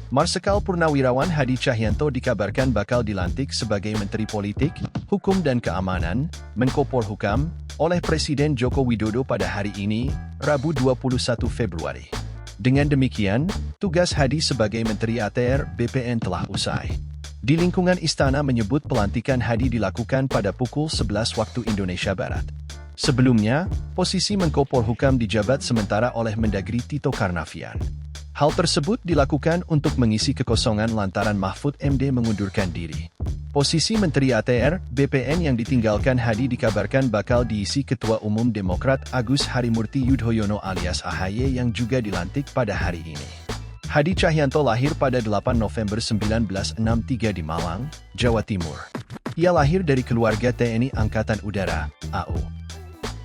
Marsikal Purnawirawan Hadi Cahyanto dikabarkan bakal dilantik sebagai Menteri Politik, Hukum dan Keamanan, Menko Polhukam, oleh Presiden Joko Widodo pada hari ini, Rabu 21 Februari. Dengan demikian, tugas Hadi sebagai Menteri ATR BPN telah usai. Di lingkungan istana menyebut pelantikan Hadi dilakukan pada pukul 11 waktu Indonesia Barat. Sebelumnya, posisi Menko Polhukam dijabat sementara oleh Mendagri Tito Karnavian. Hal tersebut dilakukan untuk mengisi kekosongan lantaran Mahfud MD mengundurkan diri. Posisi Menteri ATR BPN yang ditinggalkan Hadi dikabarkan bakal diisi Ketua Umum Demokrat Agus Harimurti Yudhoyono alias AHY yang juga dilantik pada hari ini. Hadi Cahyanto lahir pada 8 November 1963 di Malang, Jawa Timur. Ia lahir dari keluarga TNI Angkatan Udara, AU.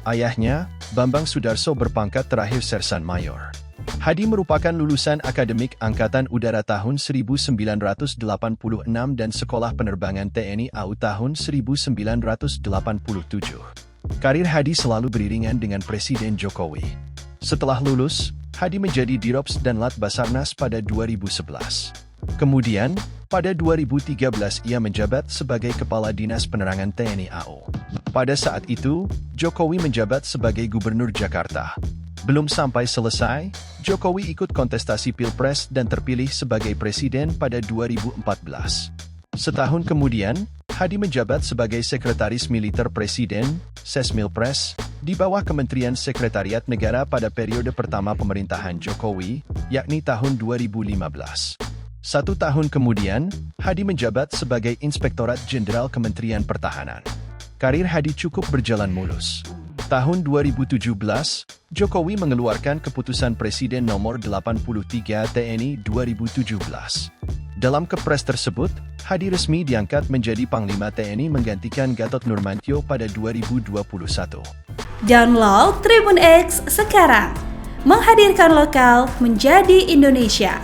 Ayahnya, Bambang Sudarso berpangkat terakhir Sersan Mayor. Hadi merupakan lulusan akademik Angkatan Udara tahun 1986 dan Sekolah Penerbangan TNI AU tahun 1987. Karir Hadi selalu beriringan dengan Presiden Jokowi. Setelah lulus, Hadi menjadi Dirops dan Lat Basarnas pada 2011. Kemudian, pada 2013 ia menjabat sebagai Kepala Dinas Penerangan TNI AU. Pada saat itu, Jokowi menjabat sebagai Gubernur Jakarta. Belum sampai selesai, Jokowi ikut kontestasi Pilpres dan terpilih sebagai Presiden pada 2014. Setahun kemudian, Hadi menjabat sebagai Sekretaris Militer Presiden, Sesmilpres, di bawah Kementerian Sekretariat Negara pada periode pertama pemerintahan Jokowi, yakni tahun 2015. 1 tahun kemudian, Hadi menjabat sebagai Inspektorat Jenderal Kementerian Pertahanan. Karir Hadi cukup berjalan mulus. Tahun 2017, Jokowi mengeluarkan keputusan Presiden nomor 83 TNI 2017. Dalam kepres tersebut, Hadi resmi diangkat menjadi Panglima TNI menggantikan Gatot Nurmantio pada 2021. Download Tribun X sekarang, menghadirkan lokal menjadi Indonesia.